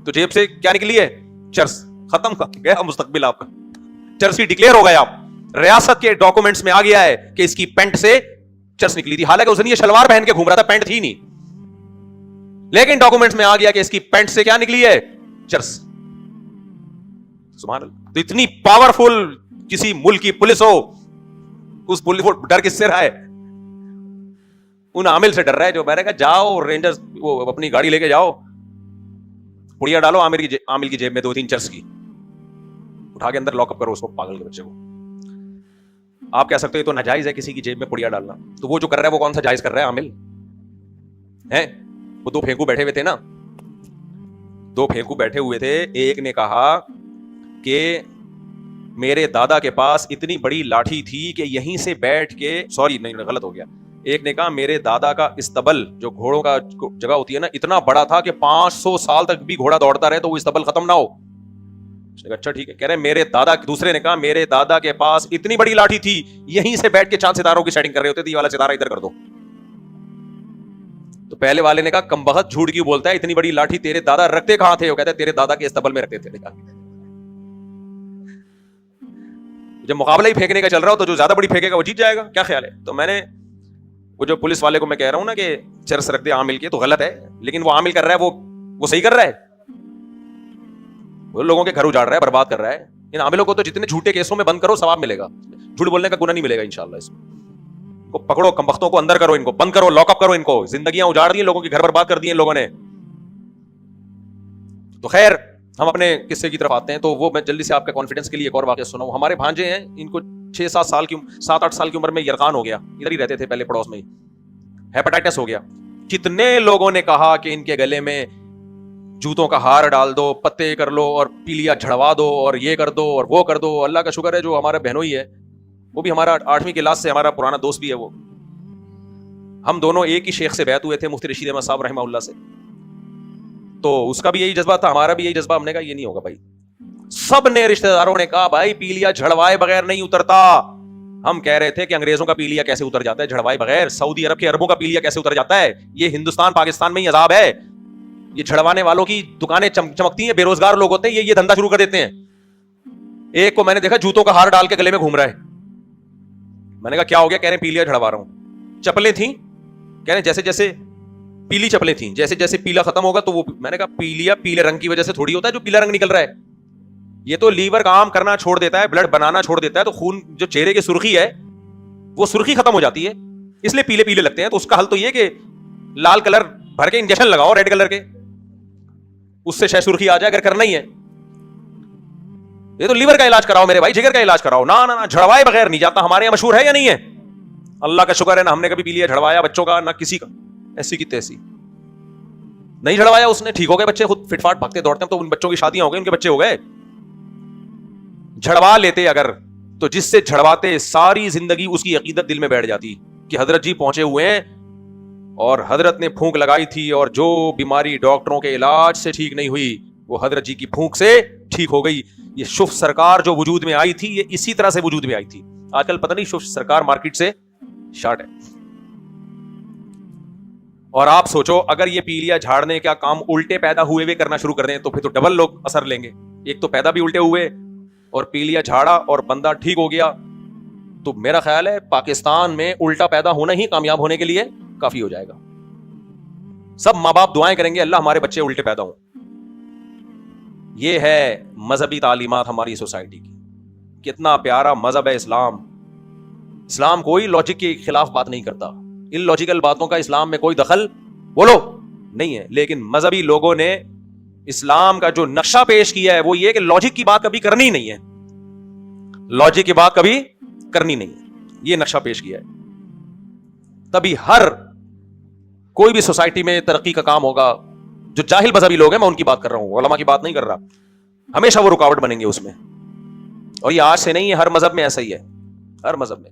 تو جیب سے کیا نکلی ہے؟ چرس. ختم گیا مستقبل آپ کا, چرس کی ڈکلیئر ہو گیا. آپ ریاست کے ڈاکومنٹس میں آ گیا ہے کہ اس کی پینٹ سے چرس نکلی تھی, حالانکہ اس نے یہ شلوار پہن کے گھوم رہا تھا, پینٹ تھی نہیں, لیکن ڈاکومنٹس میں آ گیا کہ اس کی پینٹ سے کیا نکلی ہے؟ چرس. سبحان اللہ. تو اتنی پاورفل کسی ملک کی پولیس ہو, اس پولیس کو ڈر کس سے رہا ہے؟ ان عامل سے ڈر رہا ہے جو میں نے کہا جاؤ رینجر وہ اپنی گاڑی لے کے جاؤ, پڑیا ڈالو عامل کی جیب میں 2-3 چرس کی, اٹھا کے اندر لاک اپ کرو اس کو, پاگل کے بچے کو. آپ کہہ سکتے ہو تو ناجائز ہے کسی کی جیب میں پڑیا ڈالنا, تو وہ جو کر رہا ہے وہ کون سا جائز کر رہا ہے؟ عامل ہے. وہ 2 پھینکو بیٹھے ہوئے تھے نا, 2 پھینکو بیٹھے ہوئے تھے. ایک نے کہا کہ میرے دادا کے پاس اتنی بڑی لاٹھی تھی کہ یہیں سے بیٹھ کے, سوری نہیں غلط ہو گیا, ایک نے کہا میرے دادا کا استبل جو گھوڑوں کا جگہ ہوتی ہے نا اتنا بڑا تھا کہ 500 سال تک بھی گھوڑا دوڑتا رہے تو وہ استبل ختم نہ ہو. اچھا ٹھیک ہے. کہہ رہے میرے دادا, دوسرے نے کہا میرے دادا کے پاس اتنی بڑی لاٹھی تھی یہیں سے بیٹھ کے چاند ستاروں کی سیٹنگ کر رہے ہوتے تھے, یہ والا ستارہ ادھر کر دو. تو پہلے والے نے کہا کمبخت جھوٹ کیوں بولتا ہے, اتنی بڑی لاٹھی تیرے دادا رکھتے کہاں تھے؟ وہ کہتا ہے تیرے دادا کے استبل میں رکھتے تھے. جب مقابلہ ہی پھینکنے کا چل رہا ہو تو جو زیادہ بڑی پھینکے گا وہ جیت جائے گا. کیا خیال ہے؟ تو میں نے وہ جو پولیس والے کو میں کہہ رہا ہوں نا کہ چرس رکھ دے عامل کے, تو غلط ہے, لیکن وہ عامل کر رہا ہے وہ صحیح کر رہا ہے. وہ لوگوں کے گھر اجاڑ رہا ہے, برباد کر رہا ہے. ان عاملوں کو تو جتنے جھوٹے کیسوں میں بند کرو ثواب ملے گا, جھوٹ بولنے کا گناہ نہیں ملے گا انشاءاللہ. اس کو پکڑو, کمبختوں کو اندر کرو, ان کو بند کرو, لاک اپ کرو ان کو. زندگیاں اجاڑ دی, لوگوں کے گھر برباد کر دیے لوگوں نے. تو خیر ہم اپنے قصے کی طرف آتے ہیں. تو وہ میں جلدی سے آپ کے کانفیڈنس کے لیے ایک اور واقعہ سناؤں. ہمارے بھانجے ہیں, ان کو 7-8 سال کی عمر میں یرغان ہو گیا. ادھر ہی رہتے تھے پہلے پڑوس میں ہی. ہیپاٹائٹس ہو گیا. کتنے لوگوں نے کہا کہ ان کے گلے میں جوتوں کا ہار ڈال دو, پتے کر لو اور پیلیا جھڑوا دو اور یہ کر دو اور وہ کر دو. اللہ کا شکر ہے جو ہمارا بہنوئی ہے, وہ بھی ہمارا 8ویں کلاس سے ہمارا پرانا دوست بھی ہے. وہ ہم دونوں ایک ہی شیخ سے بیعت ہوئے تھے, مفتی رشید احمد صاحب رحمہ اللہ سے. تو اس کا بھی یہی جذبہ تھا, ہمارا بھی یہی جذبہ. ہم نے کہا یہ نہیں ہوگا بھائی. سب نے رشتہ داروں نے کہا بھائی پیلیا جھڑوائے بغیر نہیں اترتا. ہم کہہ رہے تھے کہ انگریزوں کا پیلیا کیسے اتر جاتا ہے جھڑوائے بغیر, سعودی عرب کے عربوں کا پیلیا کیسے اتر جاتا ہے. یہ ہندوستان پاکستان میں ہی عذاب ہے. یہ جھڑوانے والوں کی دکانیں چمکتی ہیں, بے روزگار لوگ ہوتے ہیں, یہ دھندا شروع کر دیتے ہیں. ایک کو میں نے دیکھا جوتوں کا ہار ڈال کے گلے میں گھوم رہا ہے. میں نے کہا کیا ہو گیا؟ کہہ رہے پیلیا جھڑوا رہا ہوں. چپلیں تھیں, کہہ رہے جیسے جیسے پیلی چپلیں تھیں, جیسے جیسے پیلا ختم ہوگا تو وہ, میں نے کہا پیلیا پیلے رنگ کی وجہ سے تھوڑی ہوتا ہے جو پیلا رنگ نکل رہا ہے. یہ تو لیور کام کرنا چھوڑ دیتا ہے, بلڈ بنانا چھوڑ دیتا ہے, تو خون جو چہرے کی سرخی ہے وہ سرخی ختم ہو جاتی ہے, اس لیے پیلے پیلے لگتے ہیں. تو اس کا حل تو یہ کہ لال کلر بھر کے انجیکشن لگاؤ ریڈ کلر کے, اس سے شاید سرخی آ جائے اگر کرنا ہی ہے. یہ تو لیور کا علاج کراؤ میرے بھائی, جگر کا علاج کراؤ. نہ جھڑوائے بغیر نہیں جاتا. ہمارے یہاں مشہور ہے یا نہیں ہے؟ اللہ کا شکر ہے نہ ہم نے کبھی پیلیا جھڑوایا بچوں کا, نہ کسی کا. ایسی کی تیسی نہیں جھڑوایا اس نے, ٹھیک ہو گئے بچے, خود فٹ فاٹ بھاگتے دوڑتے ہیں. تو ان بچوں کی شادیاں ہو گئی, ان کے بچے ہو گئے. جھڑوا لیتے اگر تو جس سے جھڑواتے ساری زندگی اس کی عقیدت دل میں بیٹھ جاتی کہ حضرت جی پہنچے ہوئے ہیں اور حضرت نے پھونک لگائی تھی, اور جو بیماری ڈاکٹروں کے علاج سے ٹھیک نہیں ہوئی وہ حضرت جی کی پھونک سے ٹھیک ہو گئی. یہ شف سرکار جو وجود میں آئی تھی, یہ اسی طرح سے وجود میں آئی تھی. آج کل پتہ نہیں شف سرکار مارکیٹ سے شارٹ ہے. اور آپ سوچو اگر یہ پیلیا جھاڑنے کا کام الٹے پیدا ہوئے ہوئے کرنا شروع کر دیں تو پھر تو ڈبل لوگ اثر لیں گے. ایک تو پیدا بھی الٹے ہوئے اور پیلیا جھاڑا اور بندہ ٹھیک ہو گیا, تو میرا خیال ہے پاکستان میں الٹا پیدا ہونا ہی کامیاب ہونے کے لیے کافی ہو جائے گا. سب ماں باپ دعائیں کریں گے اللہ ہمارے بچے الٹے پیدا ہوں. یہ ہے مذہبی تعلیمات ہماری سوسائٹی کی. کتنا پیارا مذہب ہے اسلام. اسلام کوئی لاجک کے خلاف بات نہیں کرتا, ان لاجیکل باتوں کا اسلام میں کوئی دخل بولو نہیں ہے. لیکن مذہبی لوگوں نے اسلام کا جو نقشہ پیش کیا ہے وہ یہ کہ لاجک کی بات کبھی کرنی نہیں ہے, لاجک کی بات کبھی کرنی نہیں ہے, یہ نقشہ پیش کیا ہے. تبھی ہر کوئی بھی سوسائٹی میں ترقی کا کام ہوگا. جو جاہل مذہبی لوگ ہیں, میں ان کی بات کر رہا ہوں, علماء کی بات نہیں کر رہا, ہمیشہ وہ رکاوٹ بنیں گے اس میں. اور یہ آج سے نہیں ہے, ہر مذہب میں ایسا ہی ہے, ہر مذہب میں.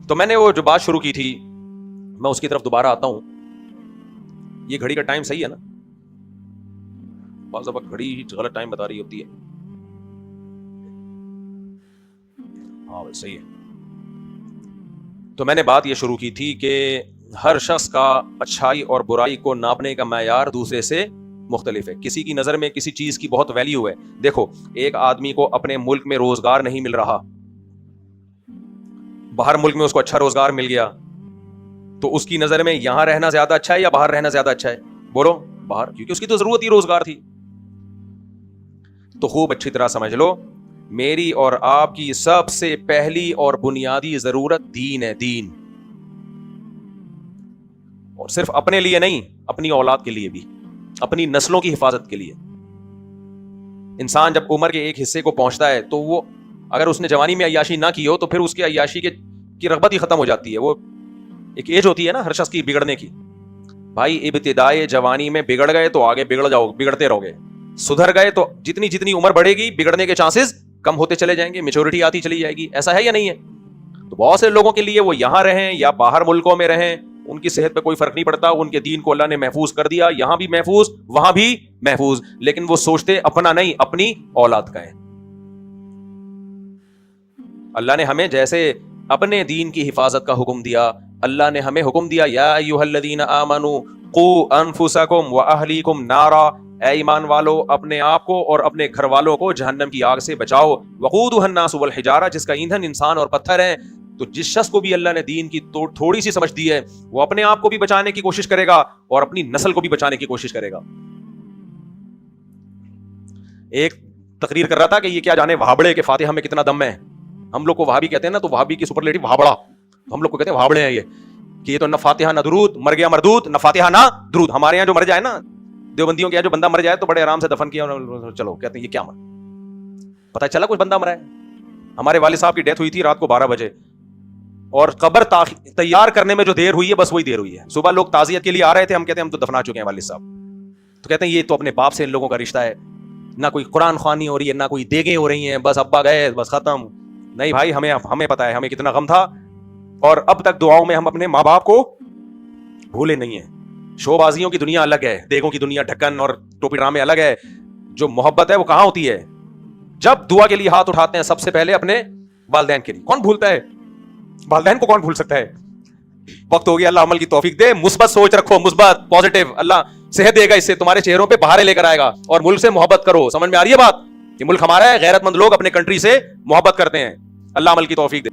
تو میں نے وہ جو بات شروع کی تھی میں اس کی طرف دوبارہ آتا ہوں. یہ گھڑی کا ٹائم صحیح ہے نا؟ بعض وقت گھڑی غلط ٹائم بتا رہی ہوتی ہے. ہاں صحیح ہے. تو میں نے بات یہ شروع کی تھی کہ ہر شخص کا اچھائی اور برائی کو ناپنے کا معیار دوسرے سے مختلف ہے. کسی کی نظر میں کسی چیز کی بہت ویلیو ہے. دیکھو ایک آدمی کو اپنے ملک میں روزگار نہیں مل رہا, باہر ملک میں اس کو اچھا روزگار مل گیا, تو اس کی نظر میں یہاں رہنا زیادہ اچھا ہے یا باہر رہنا زیادہ اچھا ہے؟ بولو باہر, کیونکہ اس کی تو ضرورت ہی روزگار تھی. تو خوب اچھی طرح سمجھ لو، میری اور آپ کی سب سے پہلی اور بنیادی ضرورت دین ہے، دین، اور صرف اپنے لیے نہیں، اپنی اولاد کے لیے بھی، اپنی نسلوں کی حفاظت کے لیے۔ انسان جب عمر کے ایک حصے کو پہنچتا ہے تو وہ اگر اس نے جوانی میں عیاشی نہ کی ہو تو پھر اس کی عیاشی کی رغبت ہی ختم ہو جاتی ہے۔ وہ ایک ایج ہوتی ہے نا ہر شخص کی بگڑنے کی۔ بھائی ابتدائے جوانی میں بگڑ گئے تو آگے بگڑتے رہو گے، سدھر گئے تو جتنی عمر بڑھے گی بگڑنے کے چانسز کم ہوتے چلے جائیں گے، میچورٹی آتی چلی جائے گی۔ ایسا ہے یا نہیں ہے؟ تو بہت سے لوگوں کے لیے وہ یہاں رہیں یا باہر ملکوں میں رہیں، ان کی صحت پہ کوئی فرق نہیں پڑتا، ان کے دین کو اللہ نے محفوظ کر دیا، یہاں بھی محفوظ وہاں بھی محفوظ، لیکن وہ سوچتے اپنا نہیں، اپنی اولاد کا ہے۔ اللہ نے ہمیں جیسے اپنے دین کی حفاظت کا حکم دیا، اللہ نے ہمیں حکم دیا یا ایھا الذین آمنوا قوا انفسکم واہلیکم نارا، اے ایمان والو اپنے آپ کو اور اپنے گھر والوں کو جہنم کی آگ سے بچاؤ، وقودھا الناس والحجارہ، جس کا ایندھن انسان اور پتھر ہے۔ تو جس شخص کو بھی اللہ نے دین کی تھوڑی سی سمجھ دی ہے وہ اپنے آپ کو بھی بچانے کی کوشش کرے گا اور اپنی نسل کو بھی بچانے کی کوشش کرے گا۔ ایک تقریر کر رہا تھا کہ یہ کیا جانے وہابڑے کے فاتحہ میں کتنا دم ہے۔ ہم لوگ کو وہابی کہتے ہیں نا، تو وہابی کی سپرلیٹو وہابڑا، ہم لوگ کو کہتے ہیں وہابڑے ہیں یہ، کہ یہ تو نہ فاتحہ نہ درود، مر گیا مردود، نہ فاتحہ نہ درود۔ ہمارے یہاں جو مر جائے نا، دیوبندیوں کے یہاں جو بندہ مر جائے تو بڑے آرام سے دفن کیا، چلو کہتے ہیں یہ کیا مر، پتہ چلا کچھ بندہ مرا ہے۔ ہمارے والد صاحب کی ڈیتھ ہوئی تھی رات کو 12 بجے، اور قبر تیار کرنے میں جو دیر ہوئی ہے بس وہی دیر ہوئی ہے۔ صبح لوگ تعزیت کے لیے آ رہے تھے، ہم کہتے ہیں ہم تو دفنا چکے ہیں والد صاحب، تو کہتے ہیں یہ تو اپنے باپ سے ان لوگوں کا رشتہ ہے، نہ کوئی قرآن خوانی ہو رہی ہے نہ کوئی دیگیں ہو رہی ہیں، بس ابا گئے بس ختم۔ نہیں بھائی، ہمیں پتہ ہے ہمیں کتنا غم تھا، اور اب تک دعاؤں میں ہم اپنے ماں باپ کو بھولے نہیں ہیں۔ شو بازیوں کی دنیا الگ ہے، دیگوں کی دنیا، ڈھکن اور ٹوپی ڈرامے الگ ہے۔ جو محبت ہے وہ کہاں ہوتی ہے؟ جب دعا کے لیے ہاتھ اٹھاتے ہیں سب سے پہلے اپنے والدین کے لیے۔ کون بھولتا ہے؟ والدین کو کون بھول سکتا ہے؟ وقت ہو گیا، اللہ عمل کی توفیق دے، مثبت سوچ رکھو، مثبت پازیٹیو، اللہ صحت دے گا، اس سے تمہارے چہروں پہ بہاریں لے کر آئے گا، اور ملک سے محبت کرو۔ سمجھ میں آ رہی ہے بات؟ یہ ملک ہمارا ہے، غیرت مند لوگ اپنے کنٹری سے محبت کرتے ہیں۔ اللہ عمل کی توفیق دے۔